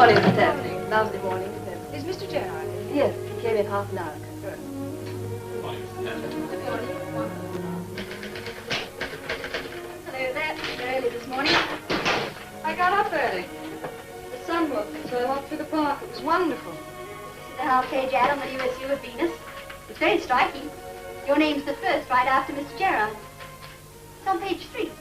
morning, Miss Daphne. Lovely morning, Miss Daphne. Is Mr. Gerard in? Yes, he came in half an hour ago. Good. Good morning, Mr. Daphne. Good morning. Hello there. You're early this morning. I got up early. The sun woke, so I walked through the park. It was wonderful. This is the half-page ad on the USU of Venus. It's very striking. Your name's the first right after Mr. Gerard. It's on page 3.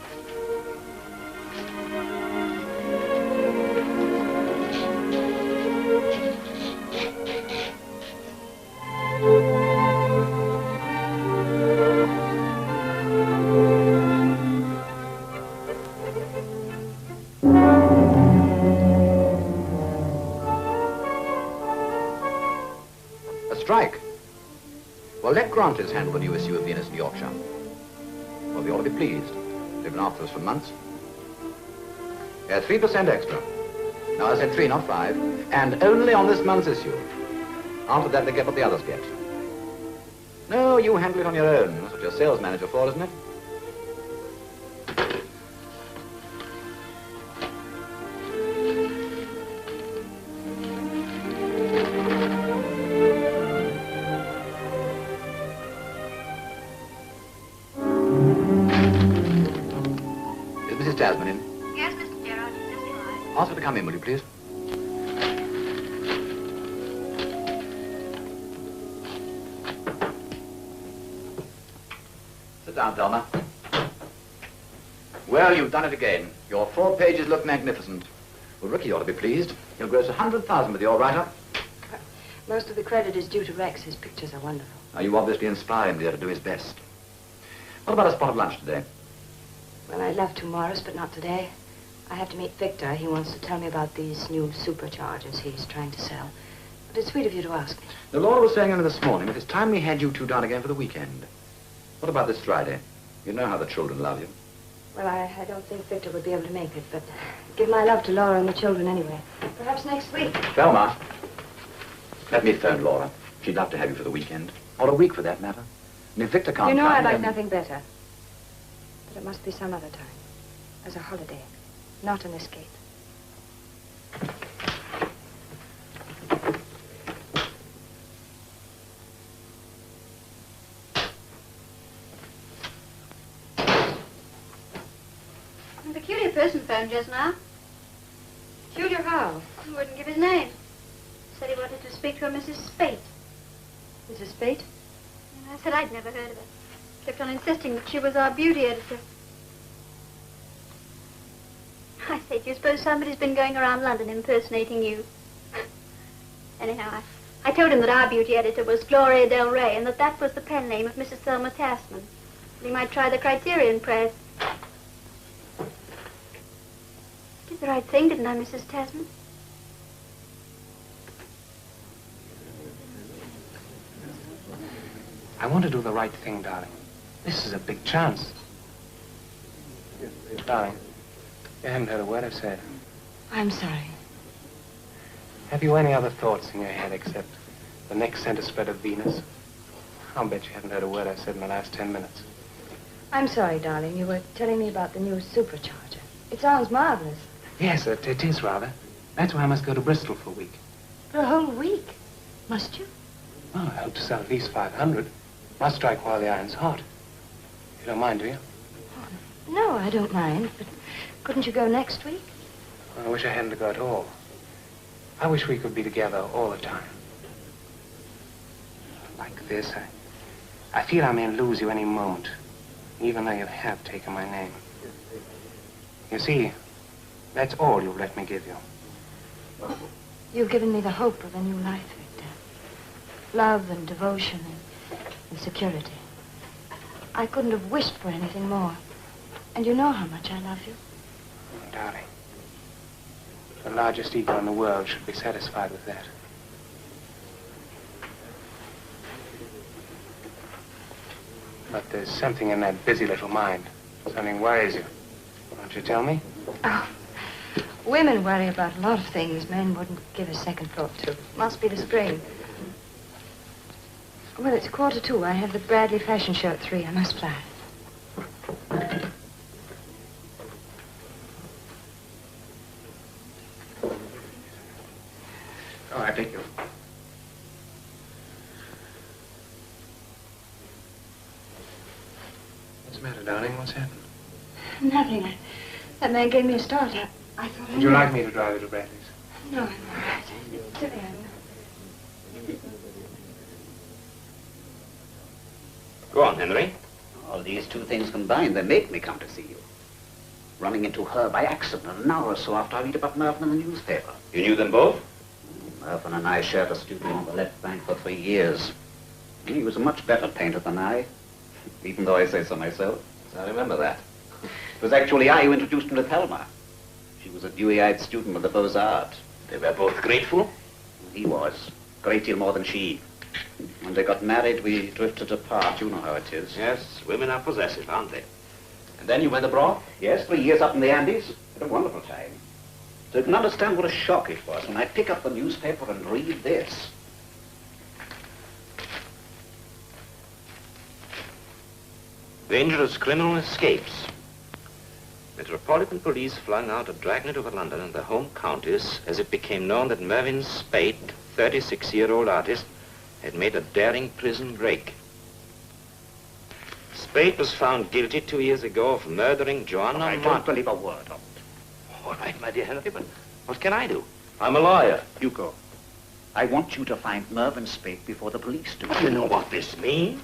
A strike? Well, let Granters handle the USU of Venus in Yorkshire. Well, they ought to be pleased. They've been after us for months. Yeah, 3% extra. No, I said 3, not 5. And only on this month's issue. After that, they get what the others get. No, you handle it on your own. That's what you're sales manager for, isn't it? Is Mrs. Tasman in? Yes, Mr. Gerard. Just arrived. Ask her to come in, will you, please? Sit down, Thelma. Well, you've done it again. Your 4 pages look magnificent. Well, Ricky ought to be pleased. He'll gross 100,000 with your write-up. Most of the credit is due to Rex. His pictures are wonderful. Now, you obviously inspire him, dear, to do his best. What about a spot of lunch today? Well, I'd love to, Morris, but not today. I have to meet Victor. He wants to tell me about these new superchargers he's trying to sell. But it's sweet of you to ask me. The Laura was saying only this morning that it's time we had you two down again for the weekend. What about this Friday? You know how the children love you. Well, I don't think Victor would be able to make it, but give my love to Laura and the children anyway. Perhaps next week. Thelma, let me phone Laura. She'd love to have you for the weekend. Or a week, for that matter. And if Victor can't You know come, I'd like then- nothing better. But it must be some other time. As a holiday. Not an escape. A peculiar person phoned just now. Peculiar how? He wouldn't give his name. Said he wanted to speak to a Mrs. Spate. Mrs. Spate? And I said I'd never heard of her. Kept on insisting that she was our beauty editor. I say, do you suppose somebody's been going around London impersonating you? Anyhow, I told him that our beauty editor was Gloria Del Rey and that was the pen name of Mrs. Thelma Tasman. He might try the Criterion Press. Did the right thing, didn't I, Mrs. Tasman? I want to do the right thing, darling. This is a big chance. Darling, you haven't heard a word I've said. I'm sorry. Have you any other thoughts in your head except the next center spread of Venus? I'll bet you haven't heard a word I've said in the last 10 minutes. I'm sorry, darling. You were telling me about the new supercharger. It sounds marvelous. Yes, it is rather. That's why I must go to Bristol for a week. For a whole week. Must you? Well, I hope to sell at least 500. Must strike while the iron's hot. You don't mind, do you? No, I don't mind, but couldn't you go next week? I wish I hadn't to go at all. I wish we could be together all the time. Like this, I feel I may lose you any moment, even though you have taken my name. You see, that's all you've let me give you. You've given me the hope of a new life, Victor. Love and devotion and security. I couldn't have wished for anything more. And you know how much I love you. Darling, the largest ego in the world should be satisfied with that. But there's something in that busy little mind. Something worries you. Won't you tell me? Oh, women worry about a lot of things men wouldn't give a second thought to. Must be the spring. Well, it's 1:45. I have the Bradley fashion show at 3. I must fly. Thank you. What's the matter, darling? What's happened? Nothing. That man gave me a start. I thought I Would you knew. like me to drive you to Bradley's? No, I'm all right. Sit down. Go on, Henry. All these two things combined, they make me come to see you. Running into her by accident an hour or so after I read about Mervyn in the newspaper. You knew them both? Mervyn and I shared a studio on the left bank for 3 years. He was a much better painter than I, even though I say so myself. I remember that. It was actually I who introduced him to Thelma. She was a dewy-eyed student of the Beaux-Arts. They were both grateful? He was. A great deal more than she. When they got married, we drifted apart. You know how it is. Yes, women are possessive, aren't they? And then you went abroad? Yes, 3 years up in the Andes. Had a wonderful time. So you can understand what a shock it was when I pick up the newspaper and read this. Dangerous criminal escapes. Metropolitan Police flung out a dragnet over London and the home counties as it became known that Mervyn Spate, 36-year-old artist, had made a daring prison break. Spate was found guilty 2 years ago of murdering Joanna I don't believe a word of it. All right, my dear Henry, but what can I do? I'm a lawyer. You go. I want you to find Mervyn Spate before the police do. You know what this means?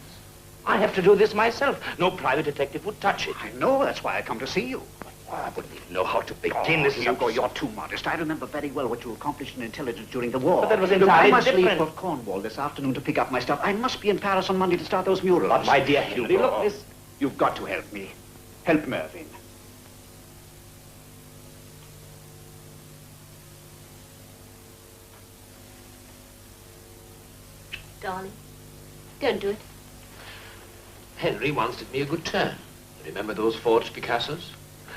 I have to do this myself. No private detective would touch it. I know, that's why I come to see you. I wouldn't even know how to begin. This is Hugo, you're too modest. I remember very well what you accomplished in intelligence during the war. But that was Look, entirely I must different. leave for Cornwall this afternoon to pick up my stuff. I must be in Paris on Monday to start those murals. But my dear Henry, Hugo, look, this... You've got to help me. Help Mervyn. Darling, don't do it. Henry once did me a good turn. Remember those forged Picassos?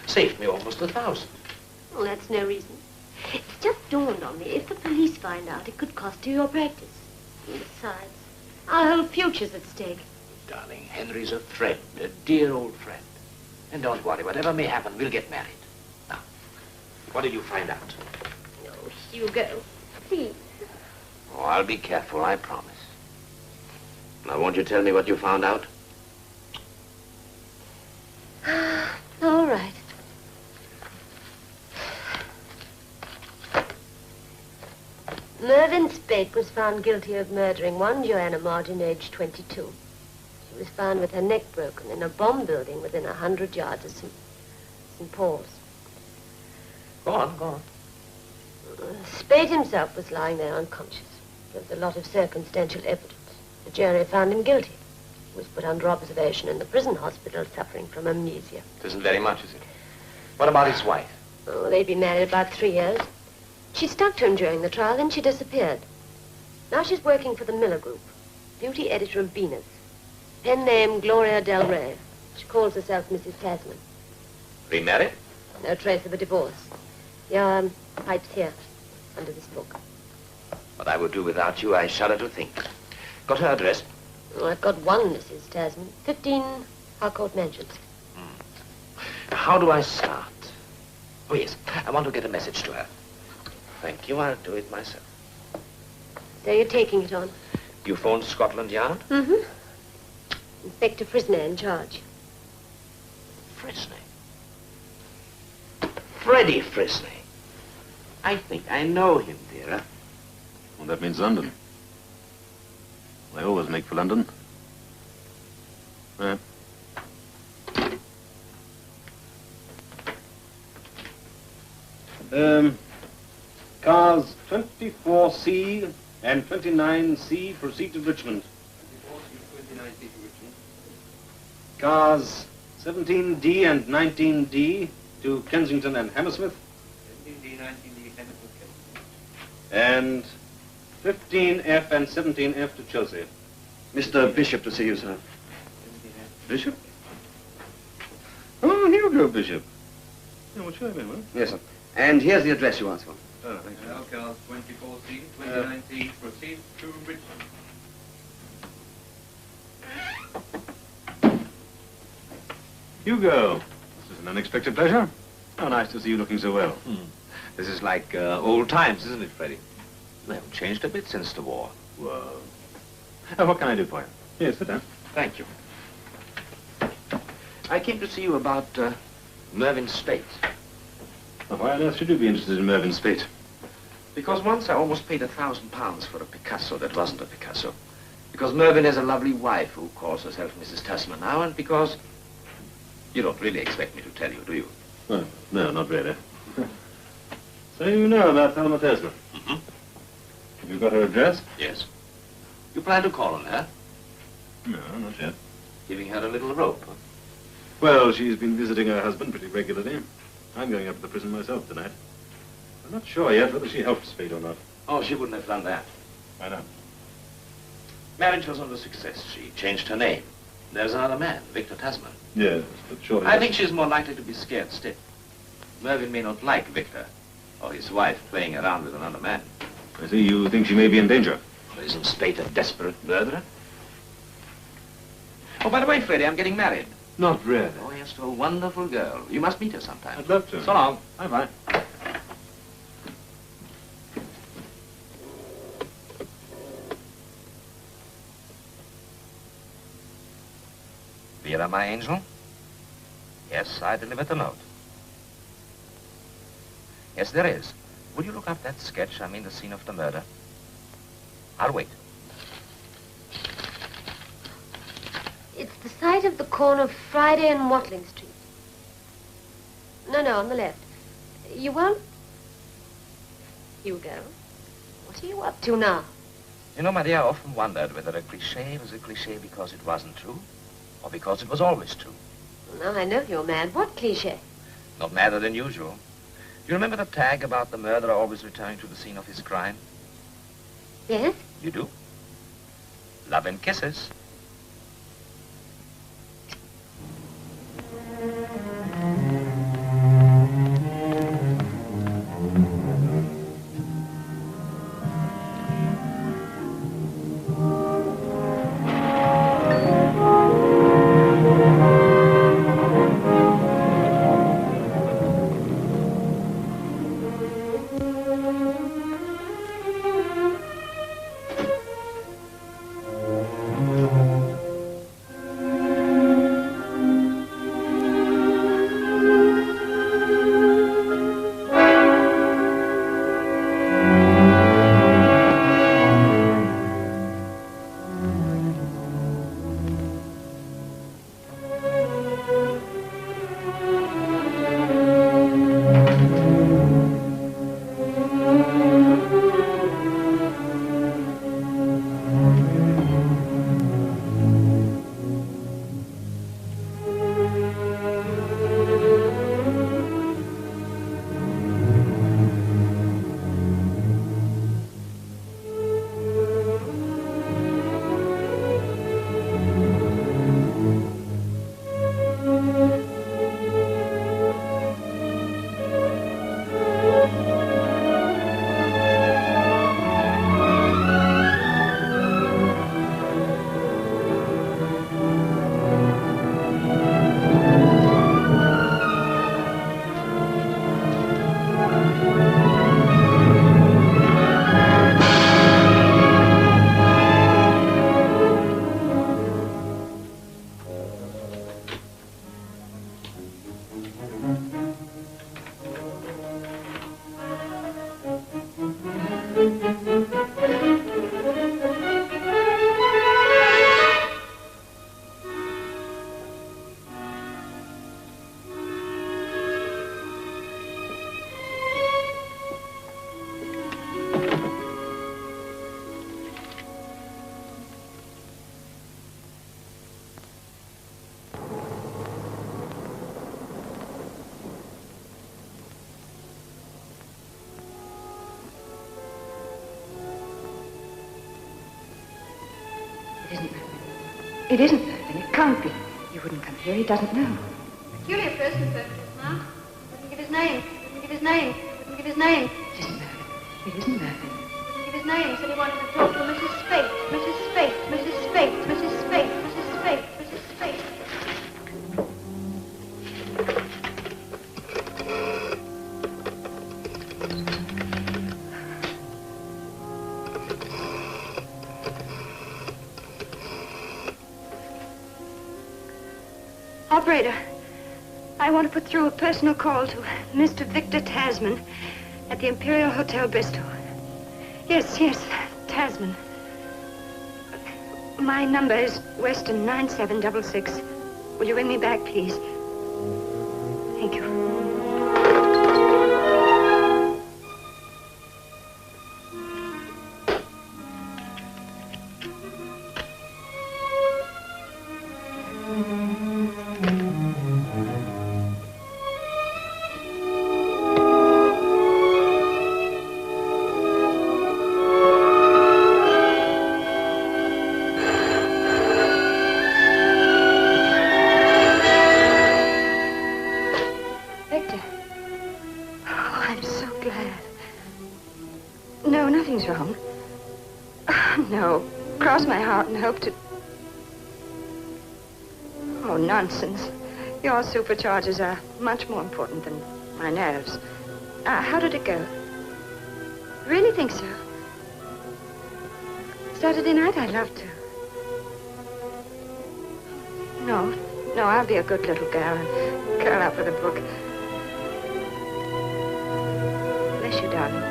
Saved me almost 1,000. Well, that's no reason. It's just dawned on me, if the police find out, it could cost you your practice. And besides, our whole future's at stake. Darling, Henry's a friend, a dear old friend. And don't worry, whatever may happen, we'll get married. Now, what did you find out? Oh, Hugo, please. Oh, I'll be careful, I promise. Now, won't you tell me what you found out? All right. Mervyn Spate was found guilty of murdering one Joanna Martin, aged 22. She was found with her neck broken in a bomb building within 100 yards of St. Paul's. Go on, go on. Spate himself was lying there unconscious. There was a lot of circumstantial evidence. The jury found him guilty. He was put under observation in the prison hospital suffering from amnesia. It isn't very much, is it? What about his wife? Oh, they'd been married about 3 years. She stuck to him during the trial, then she disappeared. Now she's working for the Miller Group, beauty editor of Venus. Pen name Gloria Del Rey. She calls herself Mrs. Tasman. Remarried? No trace of a divorce. Your pipe's here, under this book. What I would do without you, I shudder to think. Got her address? Oh, I've got one, Mrs. Tasman. 15 Harcourt Mansions. How do I start? Oh, yes, I want to get a message to her. Thank you, I'll do it myself. So you're taking it on? You phoned Scotland Yard? Mm-hmm. Inspector Frisney in charge. Frisney. Freddie Frisney. I think I know him, dear. Well, that means London. I always make for London. Cars 24C and 29C proceed to Richmond. 24C, 29C to Richmond. Cars 17D and 19D to Kensington and Hammersmith. 17D, 19D, Hammersmith. And 15F and 17F to Chelsea. Mr. Bishop to see you, sir. Bishop? Oh, here you go, Bishop. Yeah, what's your name, huh? Yes, sir. And here's the address you asked for. Oh, thanks. Cars 24C, 29C proceed to Richmond. Hugo, this is an unexpected pleasure. How nice to see you looking so well. This is like old times, isn't it, Freddie? They haven't changed a bit since the war. Well, what can I do for you? Yes, sit down. Thank you. I came to see you about Mervyn Spate. Well, why on earth should you be interested in Mervyn Spate? Because once I almost paid £1,000 for a Picasso that wasn't a Picasso. Because Mervyn has a lovely wife who calls herself Mrs. Tasman now, and because... You don't really expect me to tell you, do you? Well, no, not really. So you know about Thelma Tasman? Mm-hmm. Have you got her address? Yes. You plan to call on her? No, not yet. Giving her a little rope, huh? Well, she's been visiting her husband pretty regularly. I'm going up to the prison myself tonight. I'm not sure yet whether she helped Spade or not. Oh, she wouldn't have done that. Why not? Marriage was not a success. She changed her name. There's another man, Victor Tasman. Yes, but surely... I think she's more likely to be scared stiff. Mervyn may not like Victor, or his wife playing around with another man. I see you think she may be in danger. Well, isn't Spate a desperate murderer? Oh, by the way, Freddie, I'm getting married. Not really. Oh, yes, to a wonderful girl. You must meet her sometime. I'd love to. So long. Bye-bye. Vera, my angel? Yes, I delivered the note. Yes, there is. Will you look up that sketch? I mean the scene of the murder. I'll wait. It's the site of the corner of Friday and Watling Street. No, on the left. You won't? Hugo, what are you up to now? You know, my dear, I often wondered whether a cliché was a cliché because it wasn't true, or because it was always true. Now I know you're mad. What cliché? Not madder than usual. Do you remember the tag about the murderer always returning to the scene of his crime? Yes? You do? Love and kisses. It isn't Mervyn. It can't be. He wouldn't come here. He doesn't know. Peculiar person, huh? Wouldn't give his name. Wouldn't give his name. Wouldn't give his name. It isn't Mervyn. It isn't Mervyn. Wouldn't give his name. Said he wanted to talk to Mrs. Spate. Mrs. Spate. Mrs. Spate. Mrs. Spate. Mrs. Spate. Mrs. Spate. Operator, I want to put through a personal call to Mr. Victor Tasman at the Imperial Hotel, Bristol. Yes, Tasman. My number is Western 9766. Will you ring me back, please? Thank you. Wrong. Oh, no. Cross my heart and hope to... Oh, nonsense. Your superchargers are much more important than my nerves. How did it go? Really think so? Saturday night, I'd love to. No, I'll be a good little girl and curl up with a book. Bless you, darling.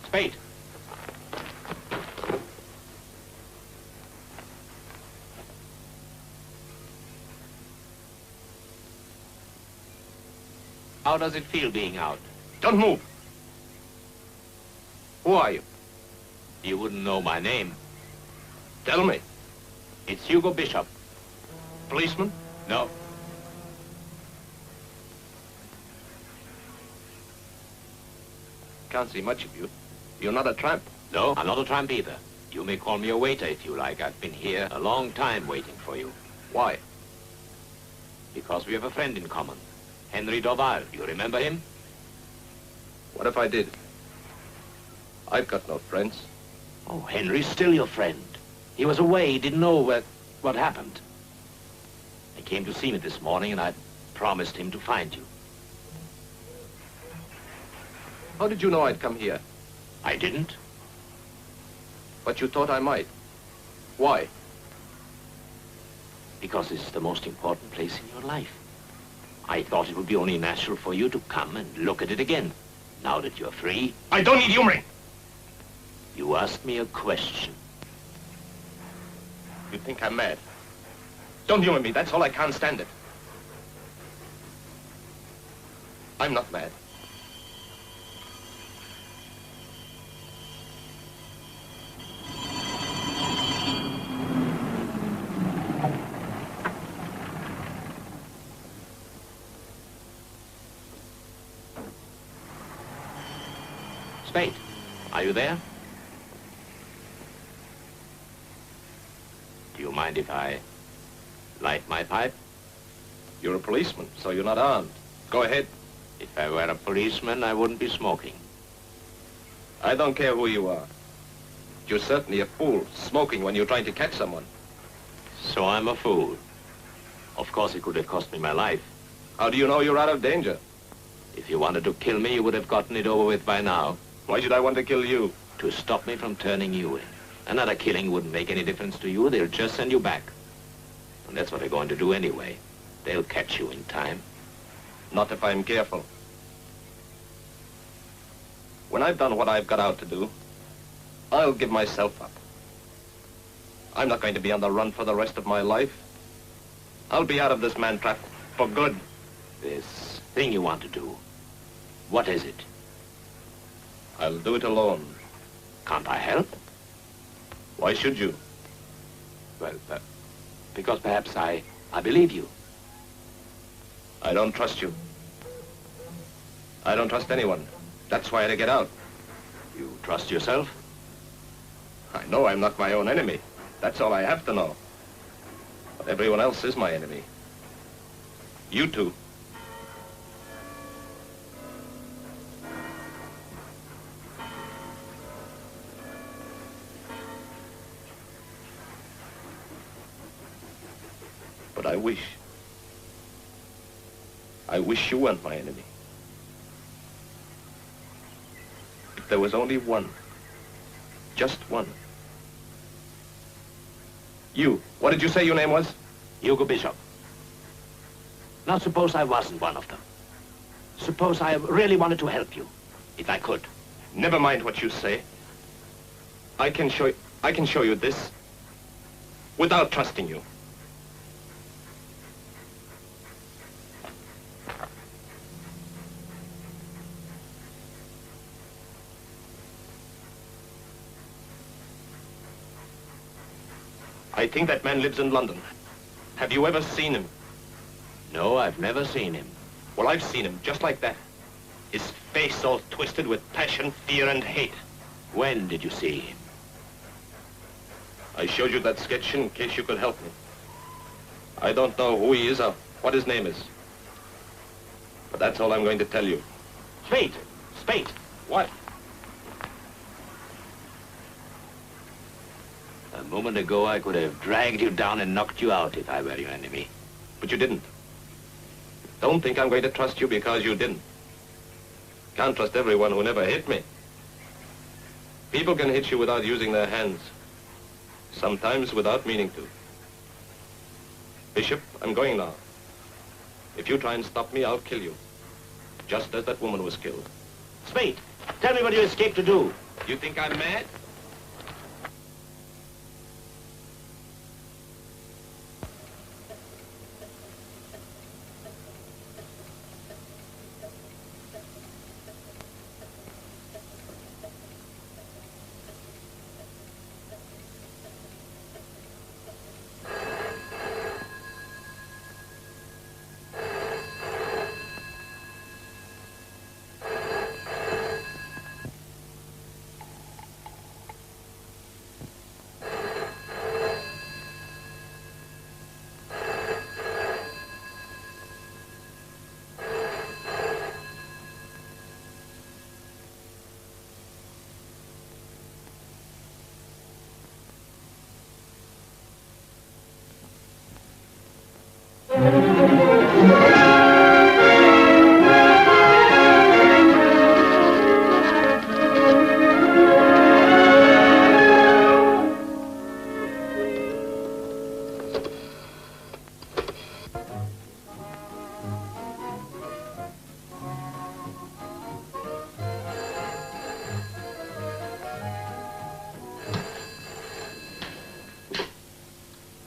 Spade. How does it feel being out? Don't move. Who are you? You wouldn't know my name. Tell me. It's Hugo Bishop. Policeman? No. Can't see much of you. You're not a tramp. No, I'm not a tramp either. You may call me a waiter if you like. I've been here a long time waiting for you. Why? Because we have a friend in common. Henry Dorval. You remember him? What if I did? I've got no friends. Oh, Henry's still your friend. He was away. He didn't know what happened. He came to see me this morning, and I promised him to find you. How did you know I'd come here? I didn't. But you thought I might. Why? Because it's the most important place in your life. I thought it would be only natural for you to come and look at it again, now that you're free. I don't need humoring. You asked me a question. You think I'm mad? Don't humor me. That's all. I can't stand it. I'm not mad. Spade, are you there? Do you mind if I light my pipe? You're a policeman, so you're not armed. Go ahead. If I were a policeman, I wouldn't be smoking. I don't care who you are. You're certainly a fool, smoking when you're trying to catch someone. So I'm a fool. Of course, it could have cost me my life. How do you know you're out of danger? If you wanted to kill me, you would have gotten it over with by now. Why should I want to kill you? To stop me from turning you in. Another killing wouldn't make any difference to you. They'll just send you back. And that's what they're going to do anyway. They'll catch you in time. Not if I'm careful. When I've done what I've got out to do, I'll give myself up. I'm not going to be on the run for the rest of my life. I'll be out of this Mantrap for good. This thing you want to do, what is it? I'll do it alone. Can't I help? Why should you? Well, because perhaps I believe you. I don't trust you. I don't trust anyone. That's why I had to get out. You trust yourself? I know I'm not my own enemy. That's all I have to know. But everyone else is my enemy. You too. But I wish you weren't my enemy. If there was only one, just one. You, what did you say your name was? Hugo Bishop. Now suppose I wasn't one of them. Suppose I really wanted to help you, if I could. Never mind what you say. I can show you this without trusting you. I think that man lives in London. Have you ever seen him? No, I've never seen him. Well, I've seen him, just like that. His face all twisted with passion, fear, and hate. When did you see him? I showed you that sketch in case you could help me. I don't know who he is or what his name is. But that's all I'm going to tell you. Spade! Spade! What? A moment ago, I could have dragged you down and knocked you out if I were your enemy. But you didn't. Don't think I'm going to trust you because you didn't. Can't trust everyone who never hit me. People can hit you without using their hands. Sometimes without meaning to. Bishop, I'm going now. If you try and stop me, I'll kill you. Just as that woman was killed. Spade, tell me what you escaped to do. You think I'm mad?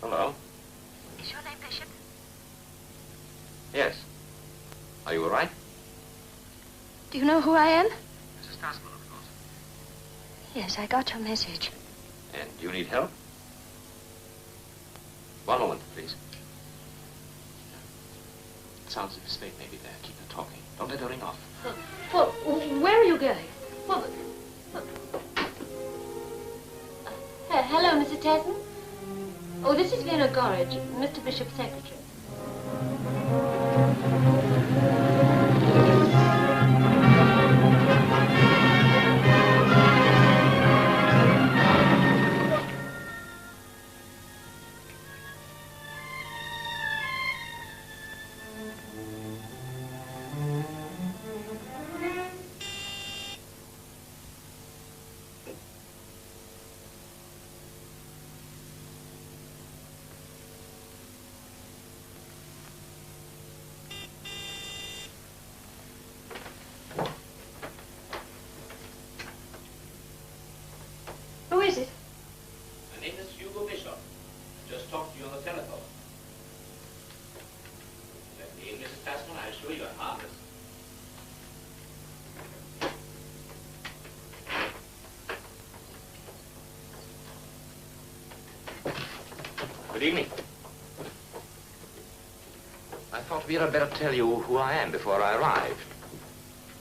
Hello. Is your name Bishop? Yes. Are you all right? Do you know who I am? Mrs. Tasman, of course. Yes, I got your message. And you need help? One moment, please. It sounds as if Spade may be there. Keep her talking. Don't let her ring off. Well, where are you going? Well, hello, Mrs. Tasman. Oh, this is Vera Gorridge, Mr. Bishop's secretary. Good evening. I thought we'd better tell you who I am before I arrived,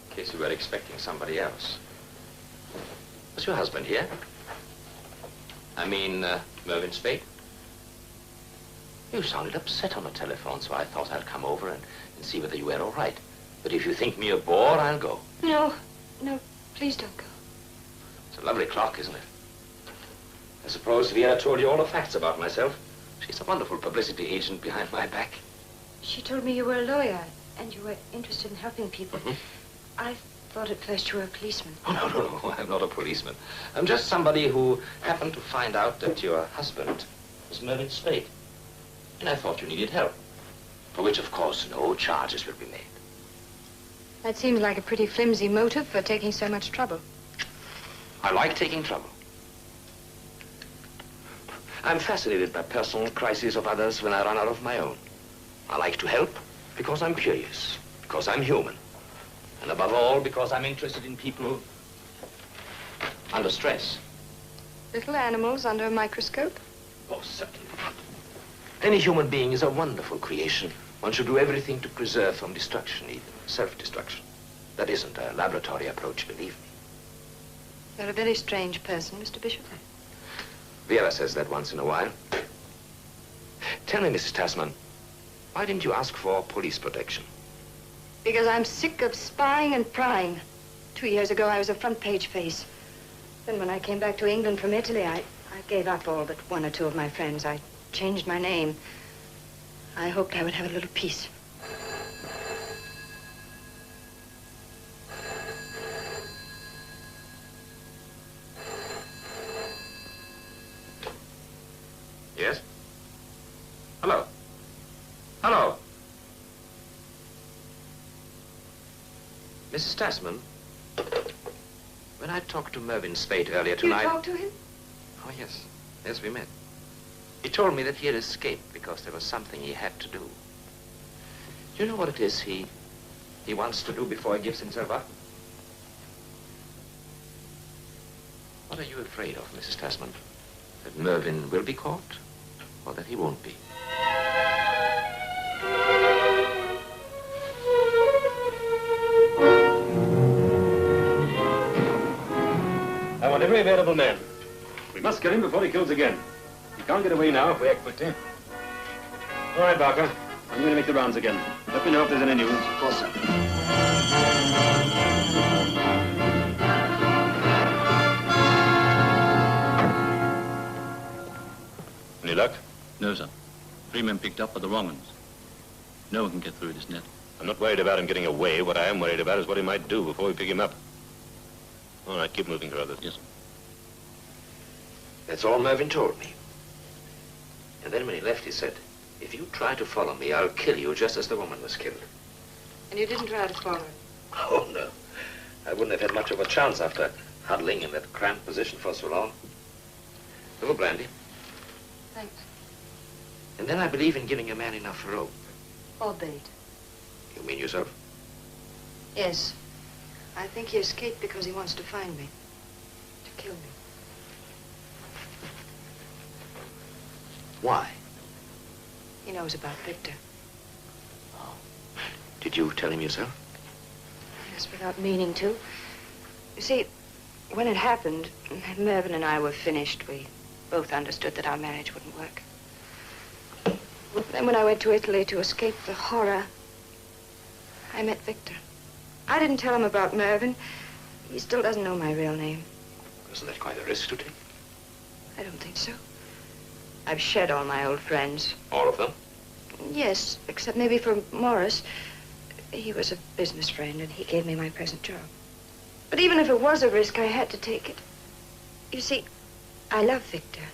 in case you were expecting somebody else. Was your husband here? I mean, Mervyn Spade? You sounded upset on the telephone, so I thought I'd come over and see whether you were all right. But if you think me a bore, I'll go. No, please don't go. It's a lovely clock, isn't it? I suppose Vera told you all the facts about myself. She's a wonderful publicity agent behind my back. She told me you were a lawyer and you were interested in helping people. I thought at first you were a policeman. Oh, no, I'm not a policeman. I'm just somebody who happened to find out that your husband was Mervyn Spade. And I thought you needed help, for which, of course, no charges will be made. That seems like a pretty flimsy motive for taking so much trouble. I like taking trouble. I'm fascinated by personal crises of others when I run out of my own. I like to help because I'm curious, because I'm human, and above all, because I'm interested in people under stress. Little animals under a microscope? Oh, certainly. Any human being is a wonderful creation. One should do everything to preserve from destruction, even self-destruction. That isn't a laboratory approach, believe me. You're a very strange person, Mr. Bishop. Vera says that once in a while. Tell me, Mrs. Tasman, why didn't you ask for police protection? Because I'm sick of spying and prying. 2 years ago, I was a front-page face. Then when I came back to England from Italy, I gave up all but one or two of my friends. I changed my name. I hoped I would have a little peace. Yes? Hello? Hello? Mrs. Tasman, when I talked to Mervyn Spade earlier tonight... You talked to him? Oh, yes. Yes, we met. He told me that he had escaped because there was something he had to do. Do you know what it is he wants to do before he gives himself up? What are you afraid of, Mrs. Tasman? That Mervyn will be caught, or that he won't be? I want every available man. We must get him before he kills again. He can't get away now if we act quickly. All right, Barker. I'm going to make the rounds again. Let me know if there's any news. Of course, sir. Any luck? No, sir. 3 men picked up by the wrong ones. No one can get through this net. I'm not worried about him getting away. What I am worried about is what he might do before we pick him up. All right, keep moving, Carruthers. Yes, sir. That's all Mervyn told me. And then when he left, he said, if you try to follow me, I'll kill you just as the woman was killed. And you didn't try to follow him? Oh, no. I wouldn't have had much of a chance after huddling in that cramped position for so long. A little brandy. Thanks. And then I believe in giving a man enough rope. Or bait. You mean yourself? Yes. I think he escaped because he wants to find me. To kill me. Why? He knows about Victor. Oh. Did you tell him yourself? Yes, without meaning to. You see, when it happened, Mervyn and I were finished. We both understood that our marriage wouldn't work. Then when I went to Italy to escape the horror, I met Victor. I didn't tell him about Mervyn. He still doesn't know my real name. Isn't that quite a risk to take? I don't think so. I've shed all my old friends. All of them? Yes, except maybe for Morris. He was a business friend, and he gave me my present job. But even if it was a risk, I had to take it. You see, I love Victor.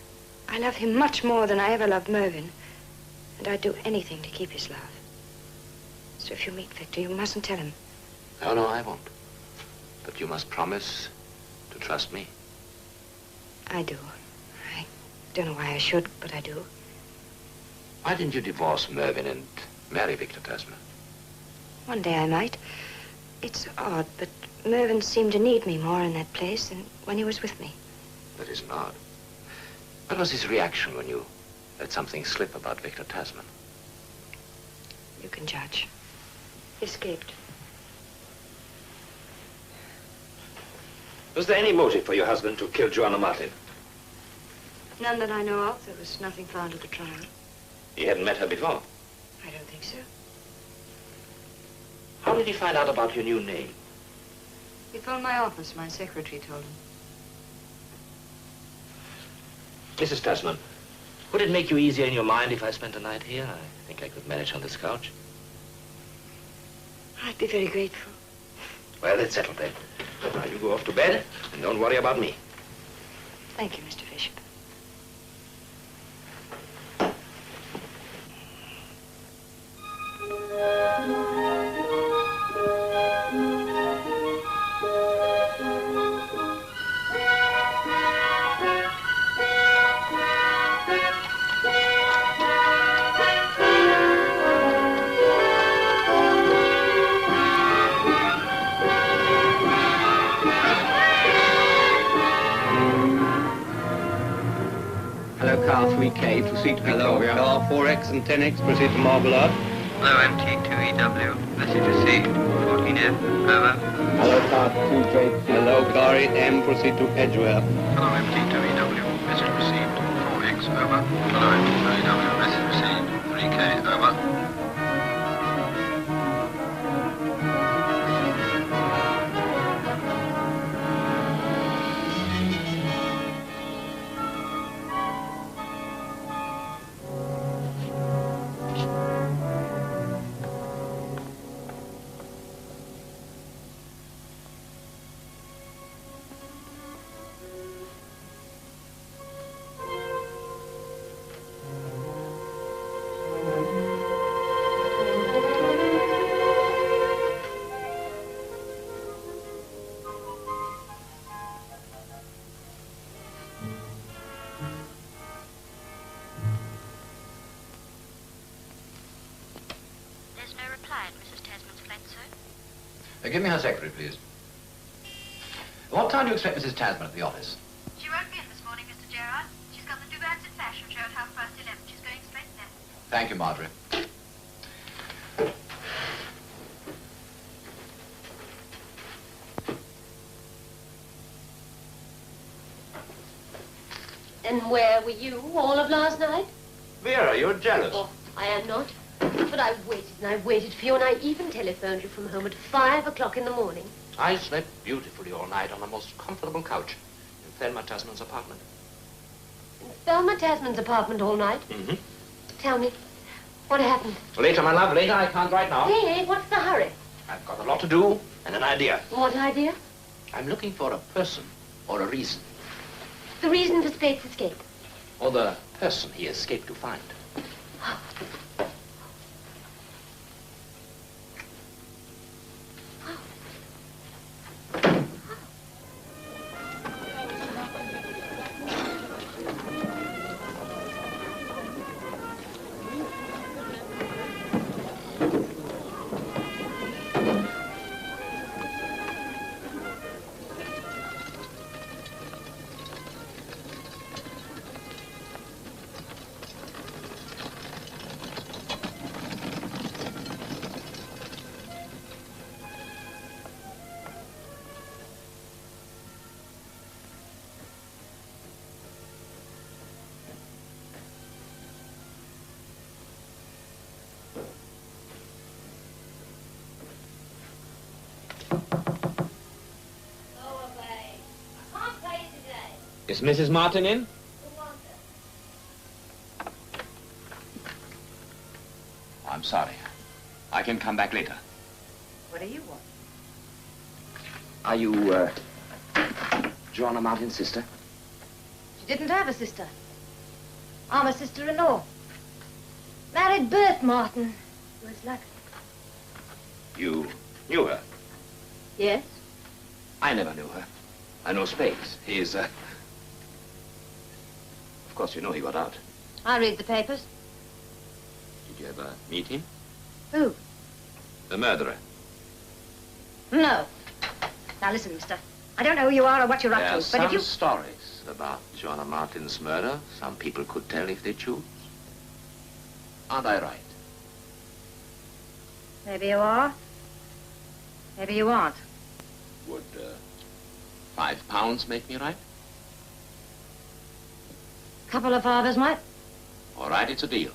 I love him much more than I ever loved Mervyn. And I'd do anything to keep his love. So if you meet Victor, you mustn't tell him. No, I won't. But you must promise to trust me. I do. I don't know why I should, but I do. Why didn't you divorce Mervyn and marry Victor Tasman? One day I might. It's odd, but Mervyn seemed to need me more in that place than when he was with me. That isn't odd. What was his reaction when you let something slip about Victor Tasman. You can judge. He escaped. Was there any motive for your husband to kill Joanna Martin? None that I know of. There was nothing found at the trial. He hadn't met her before. I don't think so. How did he find out about your new name? He phoned my office. My secretary told him. Mrs. Tasman, would it make you easier in your mind if I spent a night here? I think I could manage on this couch. I'd be very grateful. Well, it's settled then. Now you go off to bed and don't worry about me. Thank you, Mr. Bishop. Car 3K, proceed to Victoria. Hello, car 4X and 10X, proceed to Marble Arch. Hello, MT2EW, message received, 14F, over. Hello, car 2K. Hello, car 8M, proceed to Edgware. Hello, MT2EW, message received, 4X, over. Hello, MT2EW, message received, 3K, over. Give me her secretary, please. What time do you expect Mrs. Tasman at the office? She won't be in this morning, Mr. Gerard. She's got the Duverts in fashion show at 11:30. She's going straight there. Thank you, Marjorie. And where were you all of last night? Vera, you're jealous. Oh, I am not. But I waited and I waited for you, and I even telephoned you from home at 5 o'clock in the morning. I slept beautifully all night on the most comfortable couch in Thelma Tasman's apartment. In Thelma Tasman's apartment all night? Mm-hmm. Tell me, what happened? Later, my love, later. I can't right now. Hey, what's the hurry? I've got a lot to do and an idea. What idea? I'm looking for a person or a reason. The reason for Spade's escape. Or the person he escaped to find. Is Mrs. Martin in? I'm sorry. I can come back later. What do you want? Are you, Joanna Martin's sister? She didn't have a sister. I'm a sister-in-law. Married Bert Martin. He was lucky. You knew her? Yes? I never knew her. I know Spades. He's, Of course, you know he got out. I read the papers. Did you ever meet him? Who? The murderer. No. Now listen, mister. I don't know who you are or what you're up to, but if you... There are some stories about Joanna Martin's murder. Some people could tell if they choose. Aren't I right? Maybe you are. Maybe you aren't. Would £5 make me right? Couple of fathers might. All right, it's a deal.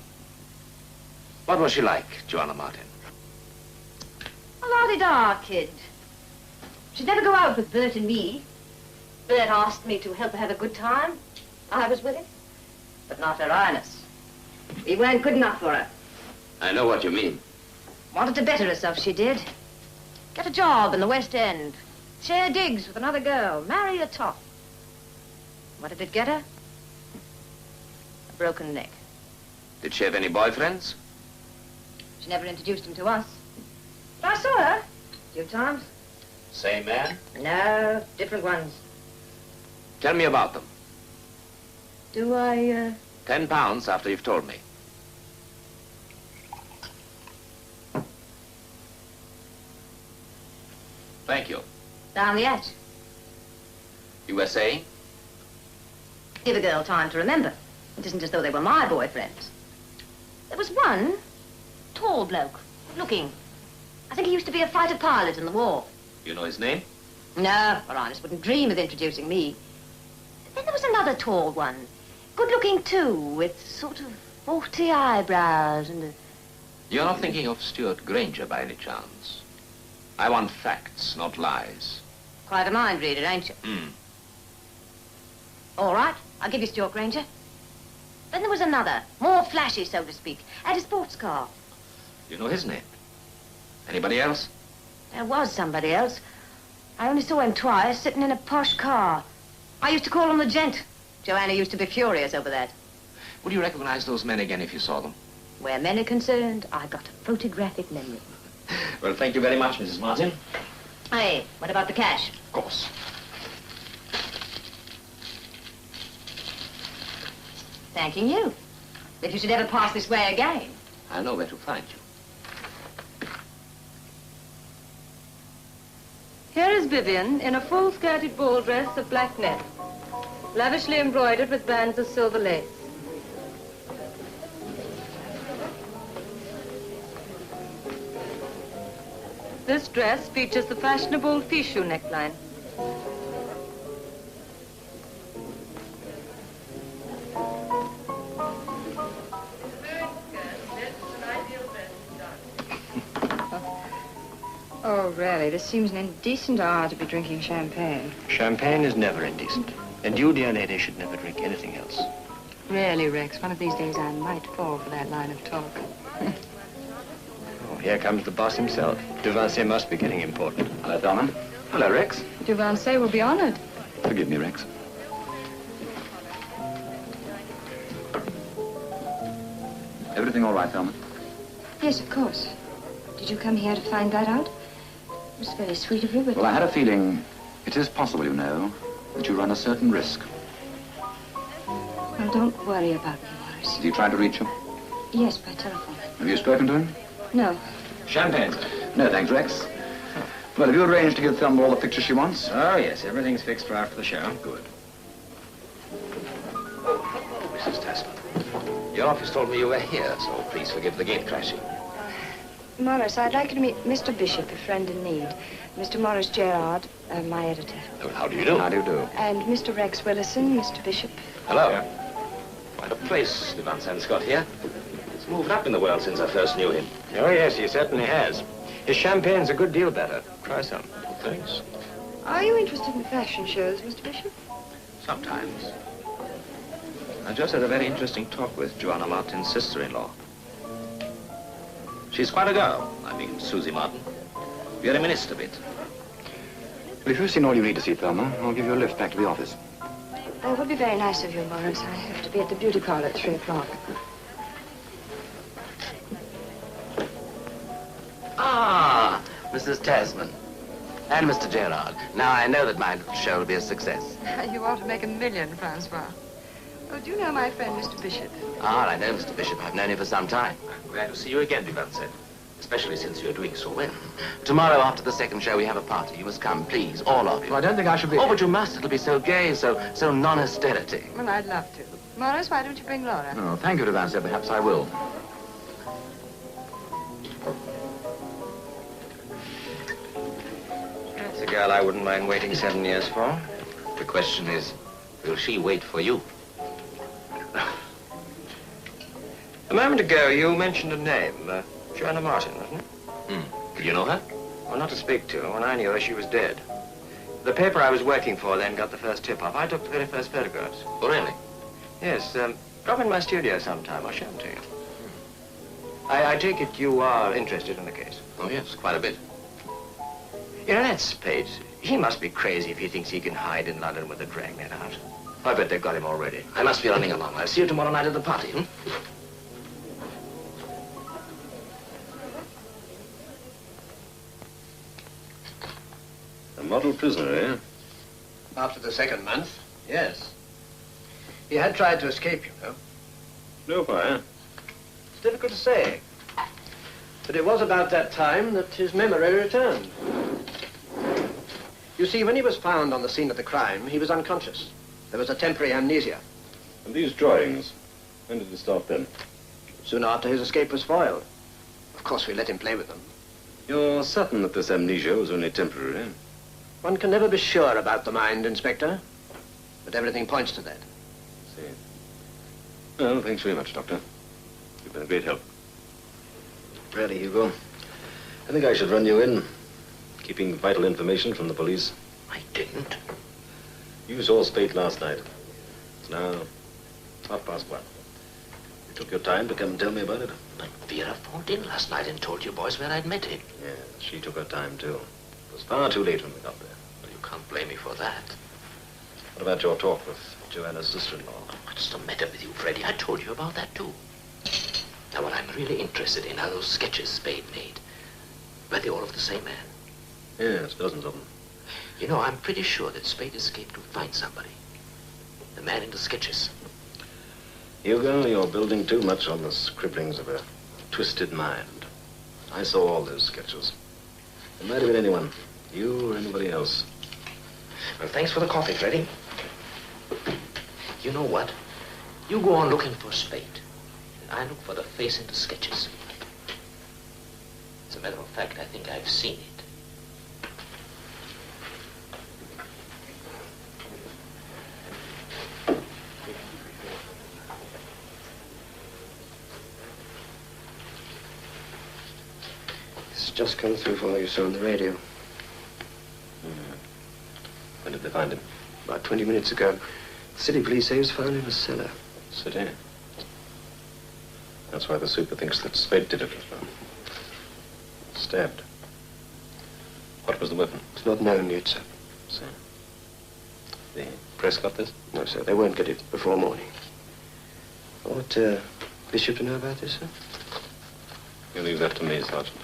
What was she like, Joanna Martin? A la-di-da kid. She'd never go out with Bert and me. Bert asked me to help her have a good time. I was with him. But not Her Highness. We weren't good enough for her. I know what you mean. Wanted to better herself, she did. Get a job in the West End. Share digs with another girl. Marry a top. What did it get her? A broken neck. Did she have any boyfriends? She never introduced him to us. But I saw her a few times. Same man? No, different ones. Tell me about them. Do I, £10 after you've told me. Thank you. Down the hatch. You were saying? Give a girl time to remember. It isn't as though they were my boyfriends. There was one, tall bloke, good-looking. I think he used to be a fighter pilot in the war. You know his name? No, Her Highness wouldn't dream of introducing me. Then there was another tall one, good-looking too, with sort of 40 eyebrows and a... You're not thinking of Stuart Granger by any chance? I want facts, not lies. Quite a mind reader, ain't you? All right, I'll give you Stuart Granger. Then there was another, more flashy, so to speak, and a sports car. You know his name? Anybody else? There was somebody else. I only saw him twice, sitting in a posh car. I used to call him the gent. Joanna used to be furious over that. Would you recognize those men again if you saw them? Where men are concerned, I got a photographic memory. Well, thank you very much, Mrs. Martin. Hey, what about the cash? Of course. Thanking you. If you should ever pass this way again. I'll know where to find you. Here is Vivian in a full-skirted ball dress of black net, lavishly embroidered with bands of silver lace. This dress features the fashionable fichu neckline. Oh, really, this seems an indecent hour to be drinking champagne. Champagne is never indecent. And you, dear lady, should never drink anything else. Really, Rex, one of these days I might fall for that line of talk. Oh, here comes the boss himself. Devancey must be getting important. Hello, Donna. Hello, Rex. Devancey will be honored. Forgive me, Rex. Everything all right, Thelma? Yes, of course. Did you come here to find that out? It was very sweet of you, but... Well, I had a feeling it is possible, you know, that you run a certain risk. Well, don't worry about me, Morris. Did he try to reach you? Yes, by telephone. Have you spoken to him? No. Champagne. No, thanks, Rex. Well, have you arranged to give Thelma all the pictures she wants? Oh, yes, everything's fixed for after the show. Good. Oh, Mrs. Tasman. Your office told me you were here, so please forgive the gate crashing. Morris, I'd like you to meet Mr. Bishop, a friend in need. Mr. Morris Gerard, my editor. Oh, how do you do? How do you do? And Mr. Rex Willison, Mr. Bishop. Hello. Quite a place Devancey's got here. He's moved up in the world since I first knew him. Oh, yes, he certainly has. His champagne's a good deal better. Try some. Thanks. Are you interested in fashion shows, Mr. Bishop? Sometimes. I just had a very interesting talk with Joanna Martin's sister-in-law. She's quite a girl. I mean, Susie Martin. We reminisced a bit. Well, if you've seen all you need to see, Thelma, I'll give you a lift back to the office. That would be very nice of you, Morris. I have to be at the beauty parlor at 3 o'clock. Ah, Mrs. Tasman. And Mr. Gerard. Now I know that my show will be a success. You ought to make $1 million, Francois. Oh, do you know my friend, Mr. Bishop? Ah, I know Mr. Bishop. I've known him for some time. I'm glad to see you again, Devancey. Especially since you're doing so well. Tomorrow, after the second show, we have a party. You must come, please, all of you. Well, I don't think I should be... Oh, but you must. It'll be so gay, so non-austerity. Well, I'd love to. Morris, why don't you bring Laura? Oh, thank you, Devancey. Perhaps I will. girl I wouldn't mind waiting 7 years for. The question is, will she wait for you? A moment ago, you mentioned a name. Joanna Martin, wasn't it? Do you know her? Well, not to speak to. When I knew her, she was dead. The paper I was working for then got the first tip-off. I took the very first photographs. Oh, really? Yes, drop in my studio sometime. I'll show them to you. I take it you are interested in the case. Oh, yes, quite a bit. You know, that Spade, he must be crazy if he thinks he can hide in London with a dragnet out. I bet they've got him already. I must be running along. I'll see you tomorrow night at the party, A model prisoner, eh? After the second month, yes. He had tried to escape, you know. No fire. It's difficult to say. But it was about that time that his memory returned. You see, when he was found on the scene of the crime, he was unconscious. There was a temporary amnesia. And these drawings, when did it start then? Soon after his escape was foiled. Of course, we let him play with them. You're certain that this amnesia was only temporary, eh? One can never be sure about the mind, Inspector. But everything points to that. See. Well, thanks very much, Doctor. You've been a great help. Really, Hugo, I think I should run you in, keeping vital information from the police. I didn't. You saw Spade last night. It's now 1:30. You took your time to come and tell me about it. But Vera phoned in last night and told you boys where I'd met him. Yes, she took her time, too. It was far too late when we got there. Well, you can't blame me for that. What about your talk with Joanna's sister-in-law? What's the matter with you, Freddie? I told you about that, too. Now, what I'm really interested in are those sketches Spade made. Were they all of the same man? Yes, dozens of them. You know, I'm pretty sure that Spade escaped to find somebody. The man in the sketches. Hugo, you're building too much on the scribblings of a twisted mind. I saw all those sketches. It might have been anyone. You or anybody else. Well, thanks for the coffee, Freddie. You know what? You go on looking for Spade. And I look for the face in the sketches. As a matter of fact, I think I've seen it. It's just come through for what you saw on the radio. When did they find him? About 20 minutes ago. The city police say he was found in a cellar. City? That's why the super thinks that Spade did it as well. Stabbed. What was the weapon? It's not known yet, sir. See. The press got this? No, sir. They won't get it before morning. What, Bishop to know about this, sir? You leave that to me, Sergeant.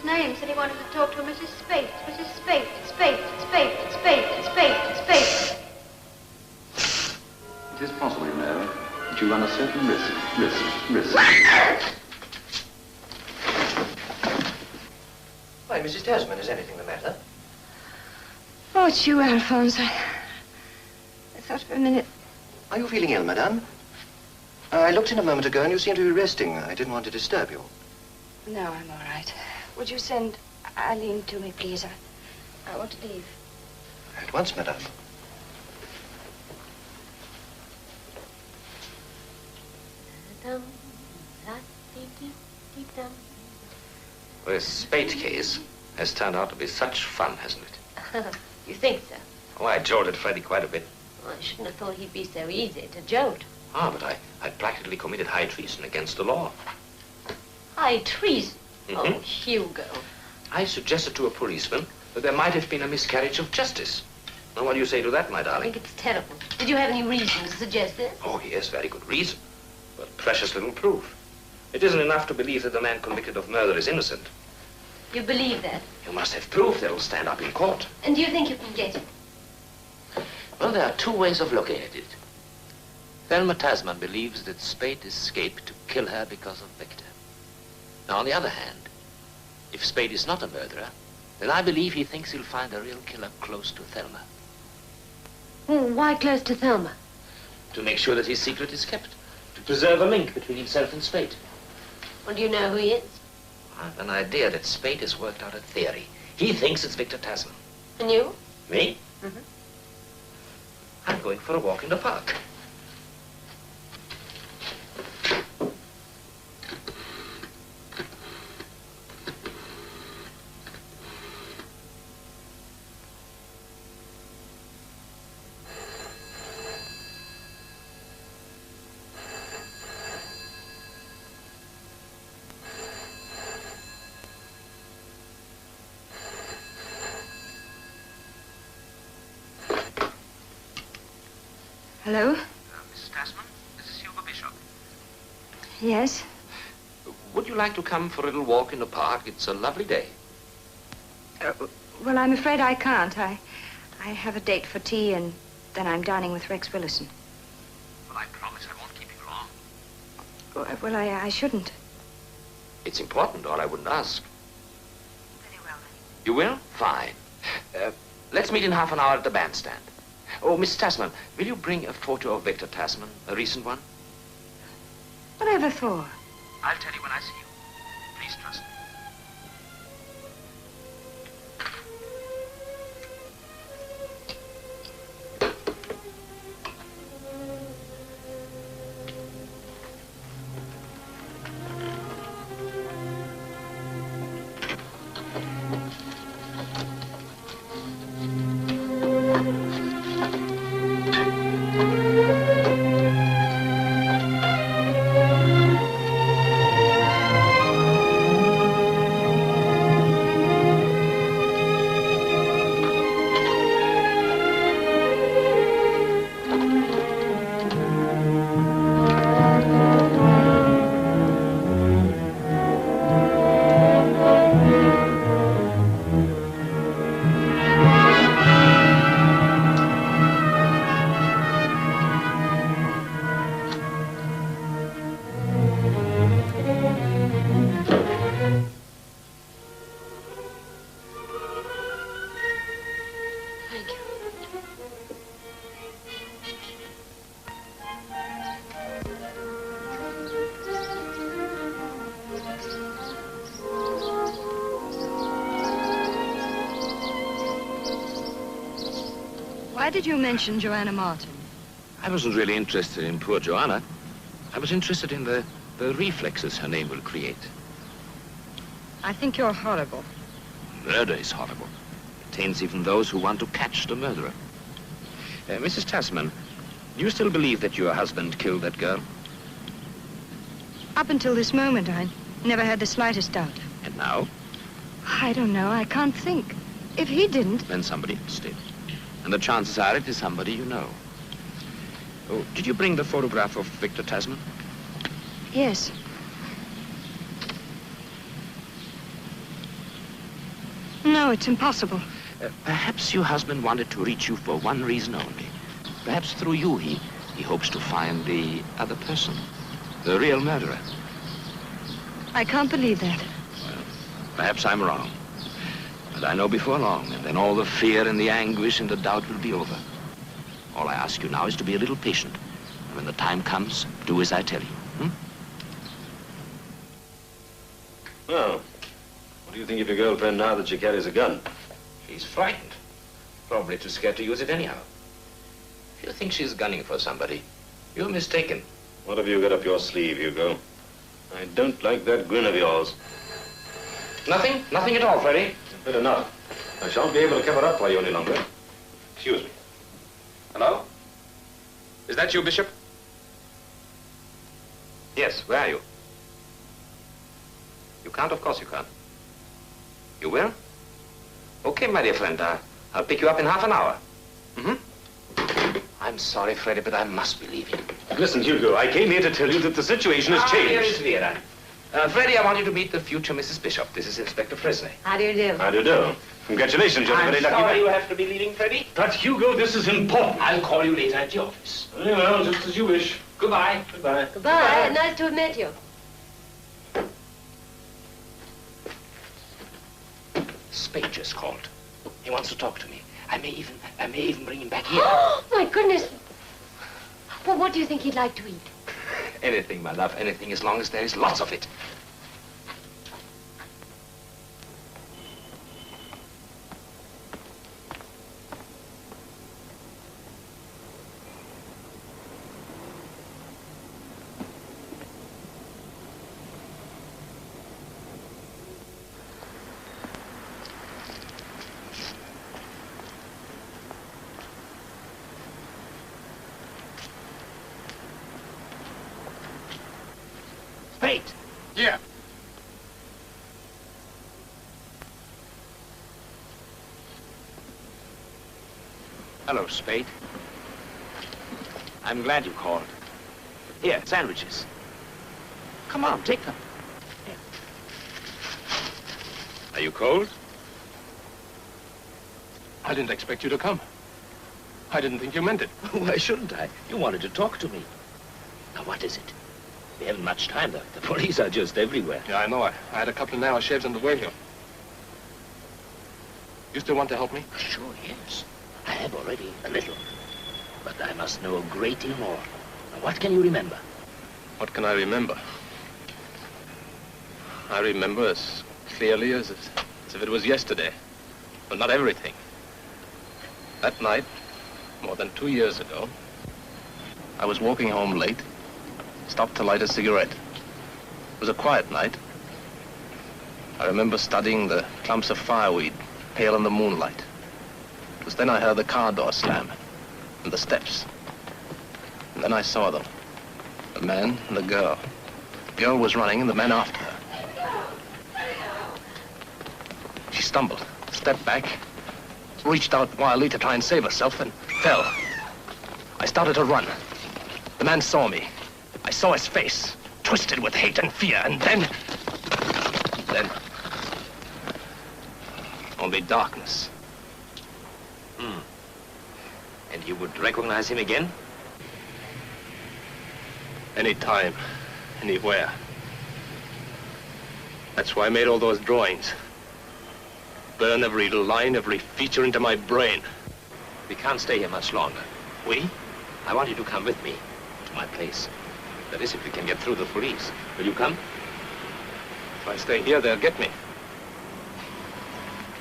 Name said he wanted to talk to Mrs. Spade. Mrs. Spade, Spade, Spade, Spade, Spade, Spade. It is possible, you know, that you run a certain risk. Why, Mrs. Tasman, is anything the matter? Oh, it's you, Alphonse. I thought for a minute. Are you feeling ill, madame? I looked in a moment ago and you seemed to be resting. I didn't want to disturb you. No, I'm all right. Would you send Eileen to me, please? I want to leave. At once, madame. This Spade case has turned out to be such fun, hasn't it? You think so? Oh, I jolted Freddie quite a bit. Well, I shouldn't have thought he'd be so easy to jolt. Ah, but I practically committed high treason against the law. High treason? Mm-hmm. Oh, Hugo. I suggested to a policeman that there might have been a miscarriage of justice. Now, what do you say to that, my I darling? think it's terrible. Did you have any reason to suggest this? Oh, yes, very good reason. But precious little proof. It isn't enough to believe that the man convicted of murder is innocent. You believe that? You must have proof that will stand up in court. And do you think you can get it? Well, there are two ways of looking at it. Thelma Tasman believes that Spade escaped to kill her because of Victor. Now, on the other hand, if Spade is not a murderer, then I believe he thinks he'll find a real killer close to Thelma. Why close to Thelma? To make sure that his secret is kept. To preserve a link between himself and Spade. Well, do you know who he is? I have an idea that Spade has worked out a theory. He thinks it's Victor Tasman. And you? Me? Mm-hmm. I'm going for a walk in the park. Hello? Mrs. Tasman, this is Hugo Bishop. Yes? Would you like to come for a little walk in the park? It's a lovely day. Well, I'm afraid I can't. I have a date for tea, and then I'm dining with Rex Willison. Well, I promise I won't keep you long. Well, I shouldn't. It's important, or I wouldn't ask. Very well, then. You will? Fine. Let's meet in half an hour at the bandstand. Oh, Miss Tasman, will you bring a photo of Victor Tasman, a recent one? Whatever for? I'll tell you when I see you. Please trust me. Why did you mention Joanna Martin? I wasn't really interested in poor Joanna. I was interested in the reflexes her name will create. I think you're horrible. Murder is horrible. It taints even those who want to catch the murderer. Mrs. Tasman, do you still believe that your husband killed that girl? Up until this moment, I never had the slightest doubt. And now? I don't know. I can't think. If he didn't... Then somebody else did. And the chances are it is somebody you know. Oh, did you bring the photograph of Victor Tasman? Yes. No, it's impossible. Perhaps your husband wanted to reach you for one reason only. Perhaps through you he hopes to find the other person, the real murderer. I can't believe that. Well, perhaps I'm wrong. But I know before long, and then all the fear and the anguish and the doubt will be over. All I ask you now is to be a little patient. And when the time comes, do as I tell you. Well, what do you think of your girlfriend now that she carries a gun? She's frightened. Probably too scared to use it anyhow. If you think she's gunning for somebody, you're mistaken. What have you got up your sleeve, Hugo? I don't like that grin of yours. Nothing? Nothing at all, Freddie? Good enough. I shan't be able to cover up for you any longer. Excuse me. Hello? Is that you, Bishop? Yes, where are you? You can't? Of course you can't. You will? Okay, my dear friend. I'll pick you up in half an hour. I'm sorry, Freddie, but I must be leaving. Listen, Hugo, I came here to tell you that the situation has changed. Here is Vera. Freddie, I want you to meet the future Mrs. Bishop. This is Inspector Fresney. How do you do? How do you do? Congratulations, you're a very lucky man. You have to be leaving, Freddie. But Hugo, this is important. I'll call you later at the office. Very well, just as you wish. Goodbye. Goodbye. Goodbye. Nice to have met you. Spade just called. He wants to talk to me. I may even bring him back here. Oh, my goodness. Well, what do you think he'd like to eat? Anything, my love, anything, as long as there is lots of it. Spade! Yeah. Hello, Spade. I'm glad you called. Here, sandwiches. Come on, take them. Here. Are you cold? I didn't expect you to come. I didn't think you meant it. Why shouldn't I? You wanted to talk to me. Now, what is it? We haven't much time, though. The police are just everywhere. Yeah, I know. I had a couple of narrow shaves on the way here. You still want to help me? Sure, yes. I have already, a little. But I must know a great deal more. Now, what can you remember? What can I remember? I remember as clearly as if it was yesterday. But not everything. That night, more than 2 years ago, I was walking home late, stopped to light a cigarette. It was a quiet night. I remember studying the clumps of fireweed, pale in the moonlight. It was then I heard the car door slam, and the steps. And then I saw them, the man and the girl. The girl was running and the man after her. She stumbled, stepped back, reached out wildly to try and save herself, and fell. I started to run. The man saw me. I saw his face, twisted with hate and fear, and then... only darkness. And you would recognize him again? Any time, anywhere. That's why I made all those drawings. Burn every line, every feature into my brain. We can't stay here much longer. We? I want you to come with me to my place. That is, if we can get through the police. Will you come? If I stay here, they'll get me.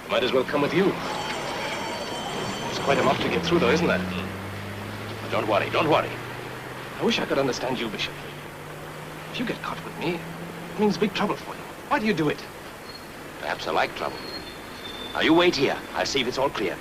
I might as well come with you. It's quite enough to get through, though, isn't it? Don't worry, don't worry. I wish I could understand you, Bishop. If you get caught with me, it means big trouble for you. Why do you do it? Perhaps I like trouble. Now, you wait here. I'll see if it's all clear.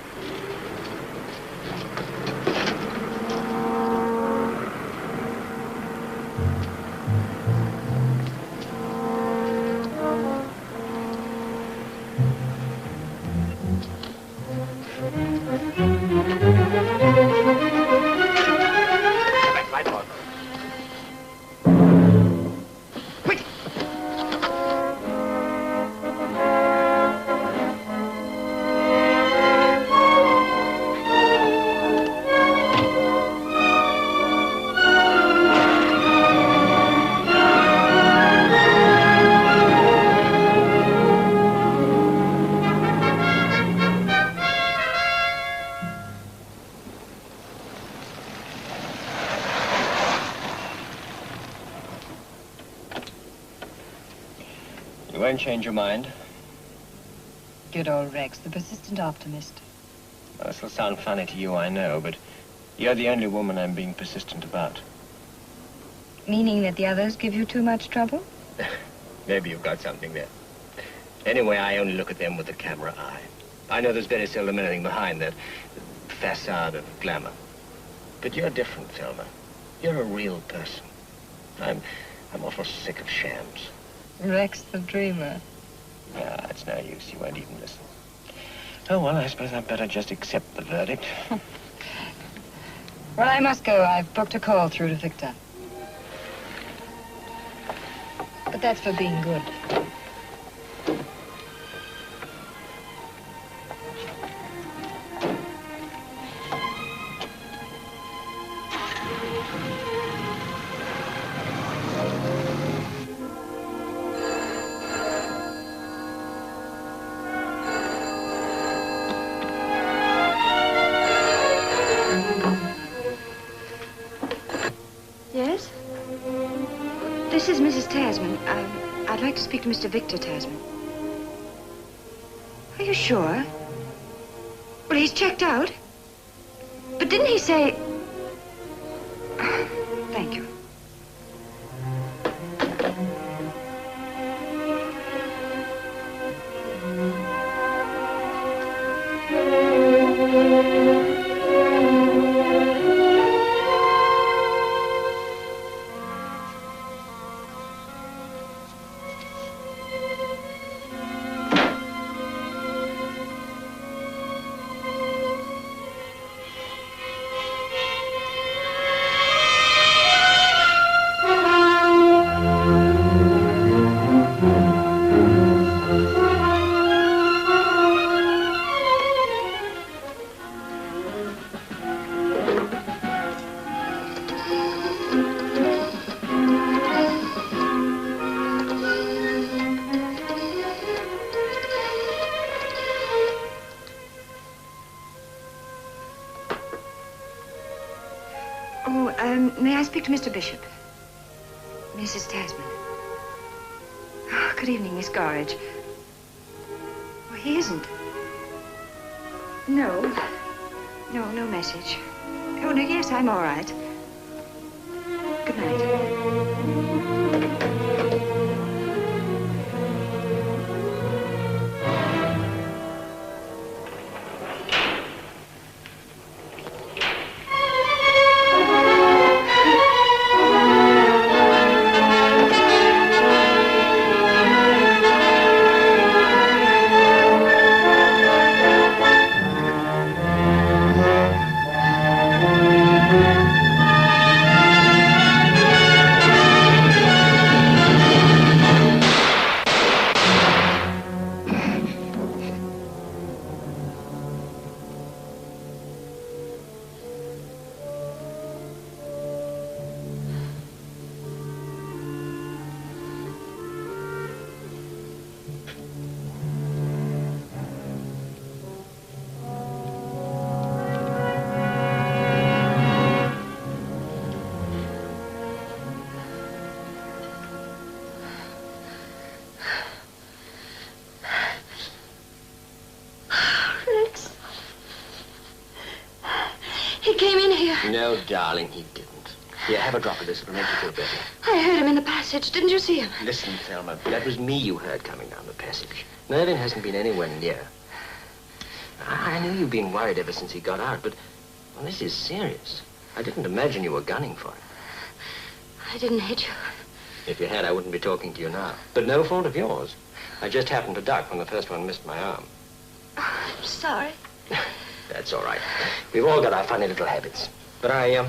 You won't change your mind? Good old Rex, the persistent optimist. Well, this will sound funny to you, I know, but you're the only woman I'm being persistent about. Meaning that the others give you too much trouble? Maybe you've got something there. Anyway, I only look at them with the camera eye. I know there's very seldom anything behind that facade of glamour. But you're different, Thelma. You're a real person. I'm awful sick of shams. Rex the dreamer. Ah, it's no use. You won't even listen. Oh, well, I suppose I'd better just accept the verdict. Well, I must go. I've booked a call through to Victor. The But that's for being good. Yes? This is Mrs. Tasman. I'd like to speak to Mr. Victor Tasman. Are you sure? Well, he's checked out. But didn't he say... Thank you. May I speak to Mr. Bishop? Mrs. Tasman. Oh, good evening, Miss Gorridge. Oh, he isn't. No. No message. Oh, no, yes, I'm all right. Good night. No, darling, he didn't. Here, have a drop of this. It'll make you feel better. I heard him in the passage. Didn't you see him? Listen, Thelma, that was me you heard coming down the passage. Mervyn hasn't been anywhere near. I knew you'd been worried ever since he got out, but, well, this is serious. I didn't imagine you were gunning for him. I didn't hit you. If you had, I wouldn't be talking to you now. But no fault of yours. I just happened to duck when the first one missed my arm. Oh, I'm sorry. That's all right. We've all got our funny little habits. But I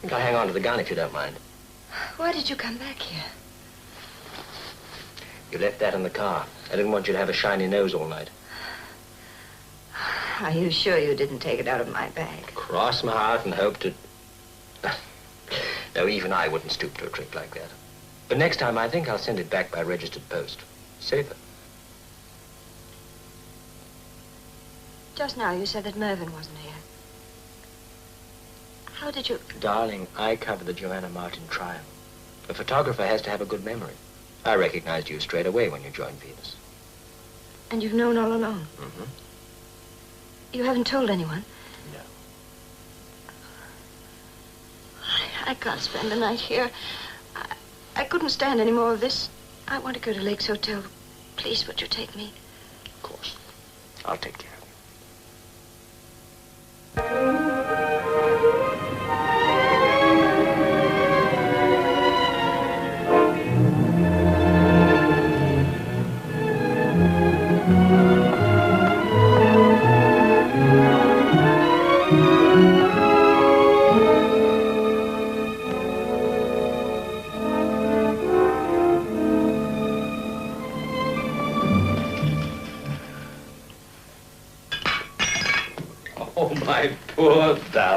think I'll hang on to the gun if you don't mind. Why did you come back here? You left that in the car. I didn't want you to have a shiny nose all night. Are you sure you didn't take it out of my bag? Cross my heart and hope to... No, even I wouldn't stoop to a trick like that. But next time, I think I'll send it back by registered post. Safer. Just now you said that Mervyn wasn't here. How did you... Darling, I covered the Joanna Martin trial. A photographer has to have a good memory. I recognized you straight away when you joined Venus. And you've known all along? Mm-hmm. You haven't told anyone? No. I can't spend the night here. I couldn't stand any more of this. I want to go to Lake's Hotel. Please, would you take me? Of course. I'll take care of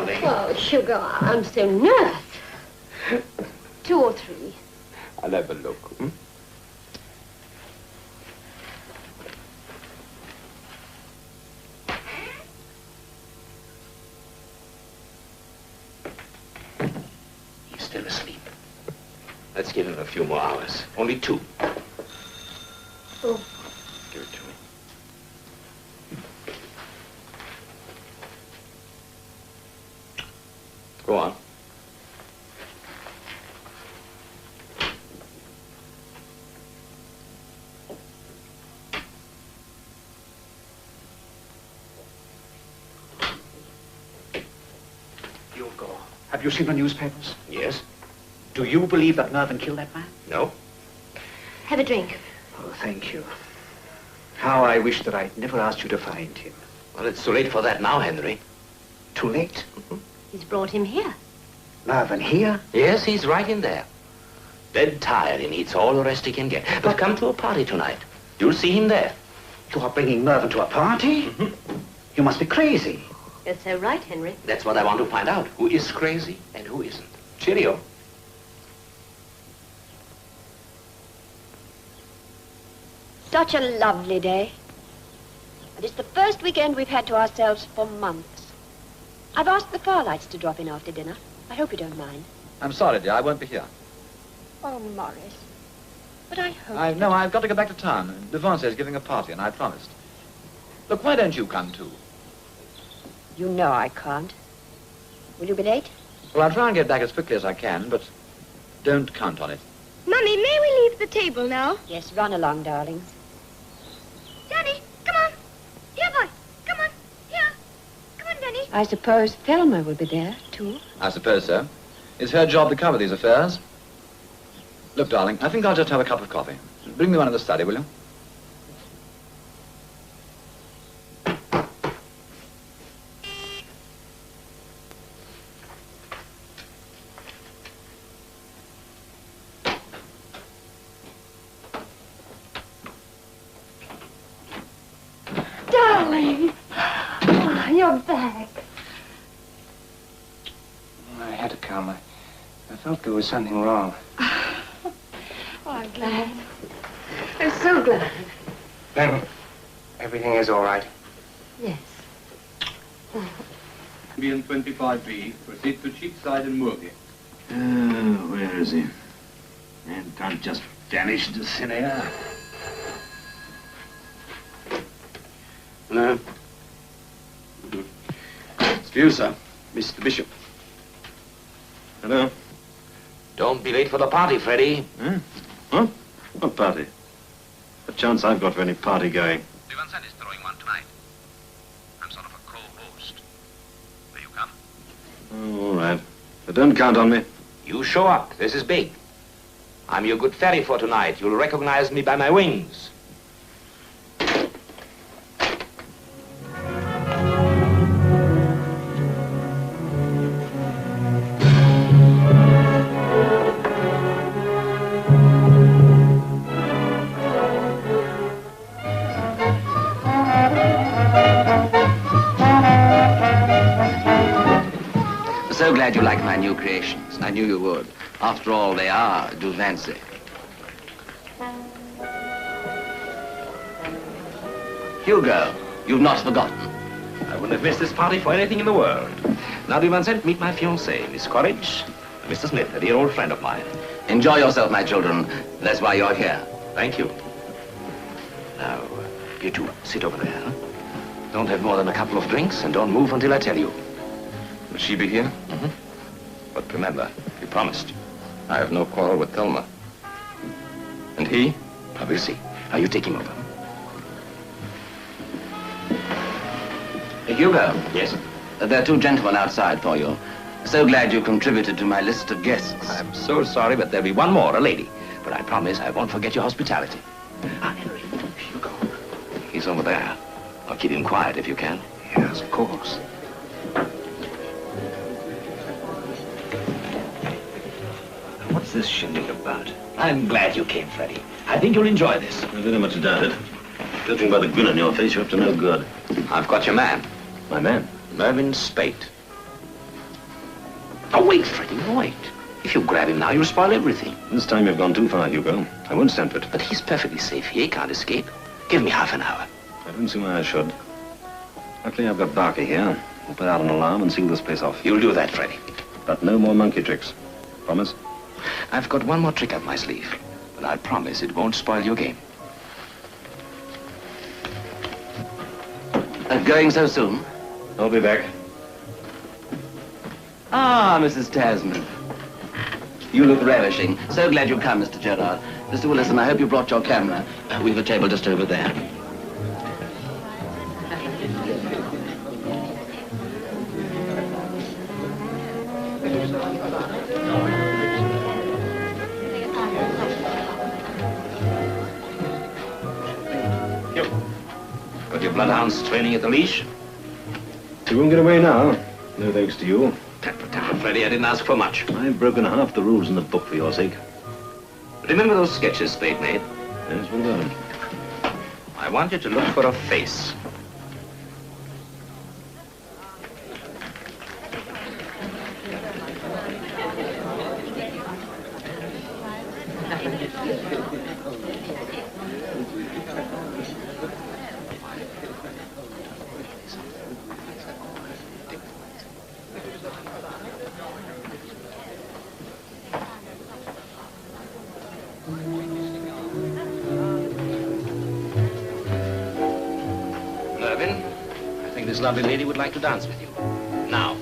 darling. Oh, Hugo, I'm so nervous. 2 or 3. I'll have a look. Hmm? He's still asleep. Let's give him a few more hours. Only 2. Oh. Give it to me. Go on. Hugo, have you seen the newspapers? Yes? Do you believe that Mervyn killed that man? No? Have a drink. Oh, thank you. How I wish that I'd never asked you to find him. Well, it's too late for that now, Henry. Too late? He's brought him here. Mervyn here? Yes, he's right in there. Dead tired. He needs all the rest he can get. But come to a party tonight. You'll see him there. You are bringing Mervyn to a party? You must be crazy. You're so right, Henry. That's what I want to find out. Who is crazy and who isn't. Cheerio. Such a lovely day. And it's the first weekend we've had to ourselves for months. I've asked the Farlights to drop in after dinner. I hope you don't mind. I'm sorry, dear. I won't be here. Oh, Morris. But I hope... No, I've got to go back to town. Devonshire is giving a party, and I promised. Look, why don't you come, too? You know I can't. Will you be late? Well, I'll try and get back as quickly as I can, but don't count on it. Mummy, may we leave the table now? Yes, run along, darlings. Danny, come on. Here, boy. Come on. Here. Come on, Danny. I suppose Thelma will be there, too. I suppose so. It's her job to cover these affairs. Look, darling, I think I'll just have a cup of coffee. Bring me one in the study, will you? Darling! Oh, you're back. I had to come. I felt there was something wrong. Oh, I'm glad. I'm so glad. Then, everything is all right. Yes. In 25B, proceed to Cheapside and Moorgate. Where is he? Man can't just vanish into thin air. Hello. It's for you, sir. Mr. Bishop. Hello. Don't be late for the party, Freddie. Huh? What party? What chance I've got for any party going? Vincent is throwing one tonight. I'm sort of a co-host. Will you come? Oh, all right. But don't count on me. You show up. This is big. I'm your good ferry for tonight. You'll recognize me by my wings. So glad you like my new creations. I knew you would. After all, they are do fancy. Hugo, you've not forgotten. I wouldn't have missed this party for anything in the world. Now, do Vincent, meet my fiancée, Miss Courage, and Mr. Smith, a dear old friend of mine. Enjoy yourself, my children. That's why you're here. Thank you. Now, you two, sit over there. Huh? Don't have more than a couple of drinks, and don't move until I tell you. Will she be here? Mm-hmm. But remember, you promised. I have no quarrel with Thelma. And he? We'll see. Now, you take him over. Hey, Hugo. Yes? There are 2 gentlemen outside for you. So glad you contributed to my list of guests. I'm so sorry, but there'll be one more, a lady. But I promise I won't forget your hospitality. Ah, Henry, Hugo. He's over there. I'll keep him quiet if you can. Yes, of course. What's this shindig about? I'm glad you came, Freddie. I think you'll enjoy this. I very much doubt it. Judging by the grin on your face, you're up to no good. I've got your man. My man? Mervyn Spate. Now, wait, Freddie, wait. If you grab him now, you'll spoil everything. This time you've gone too far, Hugo. I won't stand for it. But he's perfectly safe here. He can't escape. Give me half an hour. I don't see why I should. Luckily, I've got Barker here. We'll put out an alarm and seal this place off. You'll do that, Freddie. But no more monkey tricks. Promise? I've got one more trick up my sleeve. But I promise it won't spoil your game. Going so soon? I'll be back. Ah, Mrs. Tasman. You look ravishing. So glad you've come, Mr. Gerard. Mr. Willison, I hope you brought your camera. We've a table just over there. Got your bloodhounds training at the leash? You won't get away now. No thanks to you. Freddie, I didn't ask for much. I've broken half the rules in the book for your sake. Remember those sketches Spade made? Yes, what about them? I want you to look for a face. Mervyn, I think this lovely lady would like to dance with you. Now.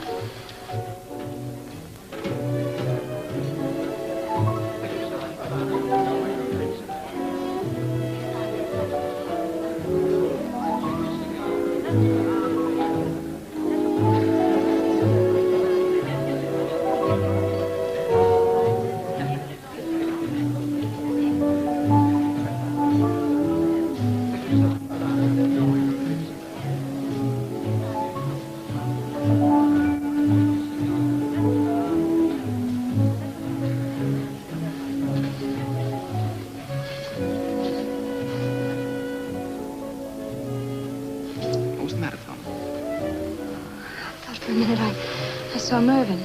For a minute, I saw Mervyn.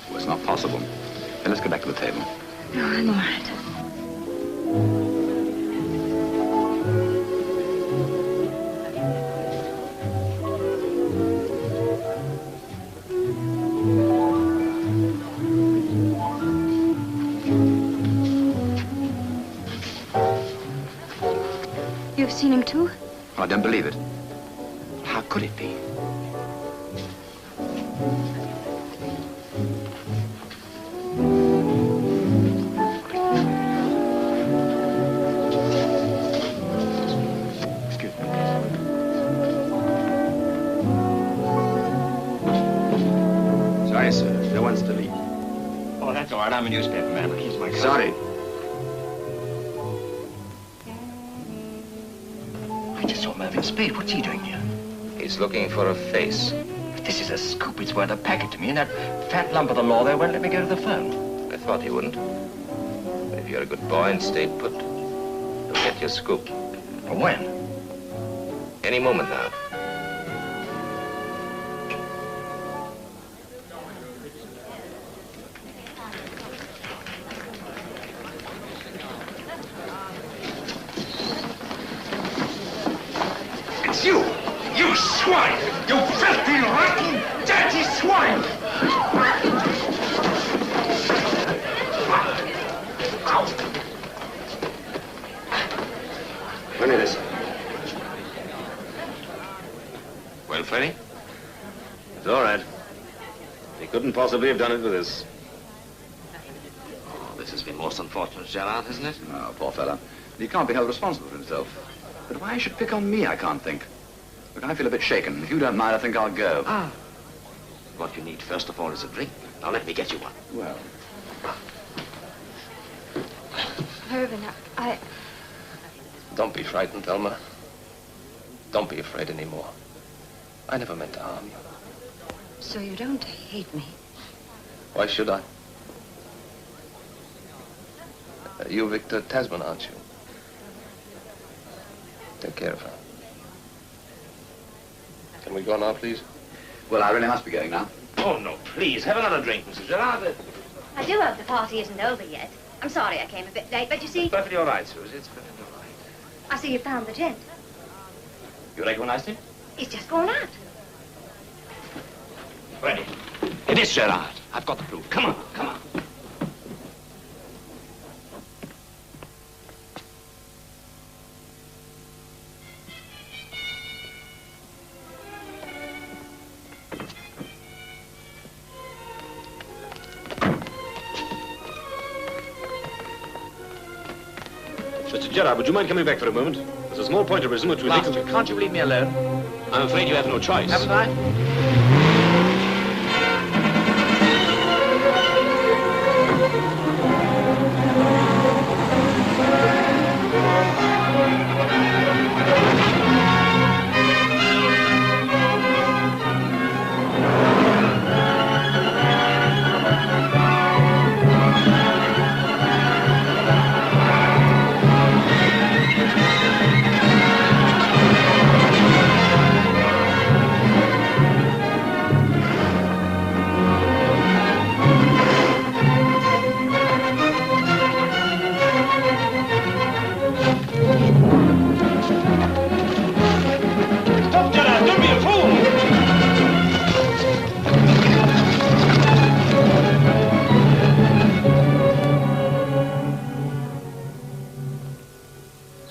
Well, it's not possible. Now, let's go back to the table. No, I'm all right. You've seen him too? I don't believe it. How could it be? Excuse me. Sorry, sir. No one's to leave. Oh, that's all right. I'm a newspaper man. Here's my card. Sorry. I just saw Mervyn Spade. What's he doing here? He's looking for a face. But this is a scoop. It's worth a packet to me. And that fat lump of the law there won't let me go to the phone. I thought he wouldn't. But if you're a good boy and stay put, you'll get your scoop. When? Any moment now. It's you! You swine! You filthy, rotten, dirty swine! When it is. Well, Freddie? It's all right. He couldn't possibly have done it with this. Oh, this has been most unfortunate, Gerard, hasn't it? Oh, poor fella. He can't be held responsible for himself. But why he should pick on me, I can't think. Look, I feel a bit shaken. If you don't mind, I think I'll go. Ah. What you need, first of all, is a drink. Now, let me get you one. Well. Mervyn, I... Don't be frightened, Thelma. Don't be afraid anymore. I never meant to harm you. So you don't hate me? Why should I? You're Victor Tasman, aren't you? Take care of her. Can we go now, please? Well, I really must be going now. Oh, no, please, have another drink, Mrs. Gerard. I do hope the party isn't over yet. I'm sorry I came a bit late, but you see... It's perfectly all right, Susie. It's perfectly all right. I see you found the gent. You recognized him? He's just gone out. Ready. It is Gerard. I've got the proof. Come on, come on. Mr. Gerard, would you mind coming back for a moment? There's a small point of reason which we think... Can't you leave me alone? I'm afraid you have no choice. Haven't I?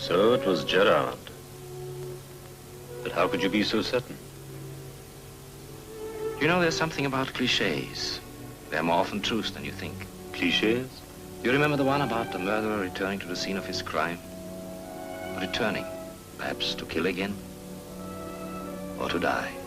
So it was Gerard. But how could you be so certain? You know, there's something about cliches. They're more often truths than you think. Cliches? You remember the one about the murderer returning to the scene of his crime? Returning, perhaps to kill again, or to die.